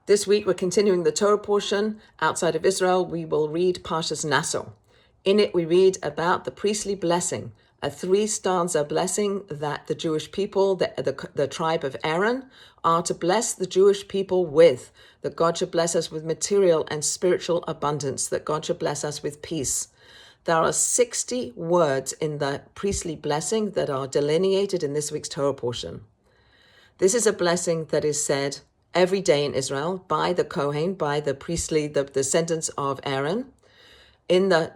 This week, we're continuing the Torah portion. Outside of Israel, we will read Parashas Naso. In it, we read about the priestly blessing, a 3-stanza blessing that the Jewish people, the tribe of Aaron, are to bless the Jewish people with, that God should bless us with material and spiritual abundance, that God should bless us with peace. There are 60 words in the priestly blessing that are delineated in this week's Torah portion. This is a blessing that is said every day in Israel by the Kohen, by the priestly, the descendants of Aaron. In the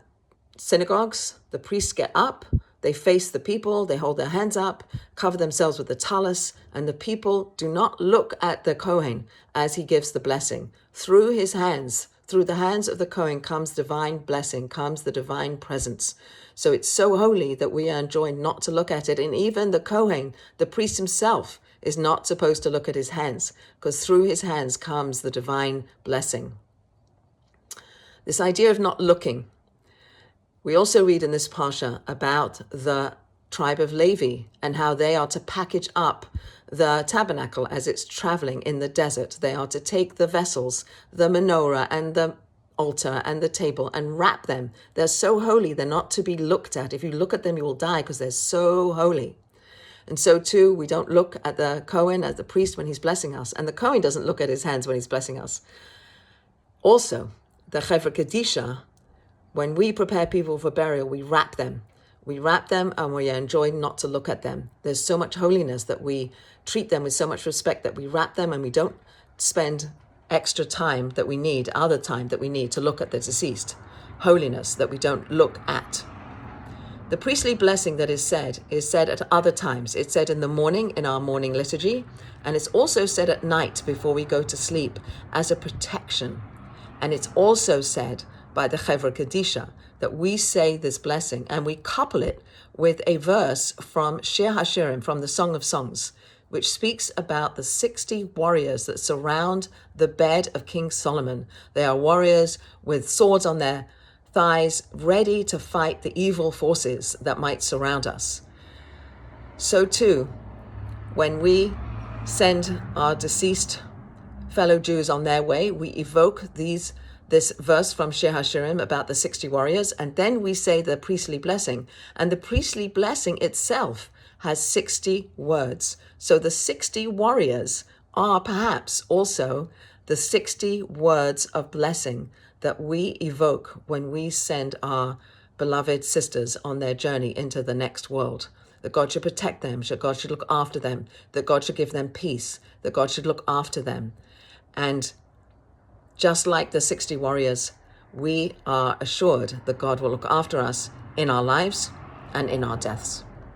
synagogues, the priests get up, they face the people, they hold their hands up, cover themselves with the talus, and the people do not look at the Kohen as he gives the blessing. Through his hands, through the hands of the Kohen comes divine blessing, comes the divine presence. So it's so holy that we are enjoined not to look at it. And even the Kohen, the priest himself, is not supposed to look at his hands, because through his hands comes the divine blessing. This idea of not looking. We also read in this parsha about the tribe of Levi and how they are to package up the tabernacle as it's traveling in the desert. They are to take the vessels, the menorah and the altar and the table, and wrap them. They're so holy, they're not to be looked at. If you look at them, you will die, because they're so holy. And so too, we don't look at the Kohen, as the priest, when he's blessing us. And the Kohen doesn't look at his hands when he's blessing us. Also, the Chevra Kedisha, when we prepare people for burial, we wrap them. We wrap them and we are enjoined not to look at them. There's so much holiness that we treat them with so much respect that we wrap them, and we don't spend extra time that we need, other time that we need to look at the deceased. Holiness that we don't look at. The priestly blessing that is said at other times. It's said in the morning, in our morning liturgy, and it's also said at night before we go to sleep as a protection. And it's also said by the Chevra Kedisha that we say this blessing and we couple it with a verse from Shir HaShirim, from the Song of Songs, which speaks about the 60 warriors that surround the bed of King Solomon. They are warriors with swords on their thighs, ready to fight the evil forces that might surround us. So too, when we send our deceased fellow Jews on their way, we evoke this verse from Shir HaShirim about the 60 warriors, and then we say the priestly blessing. And the priestly blessing itself has 60 words. So the 60 warriors are perhaps also the 60 words of blessing that we evoke when we send our beloved sisters on their journey into the next world. That God should protect them, that God should look after them, that God should give them peace, that God should look after them. And just like the 60 warriors, we are assured that God will look after us in our lives and in our deaths.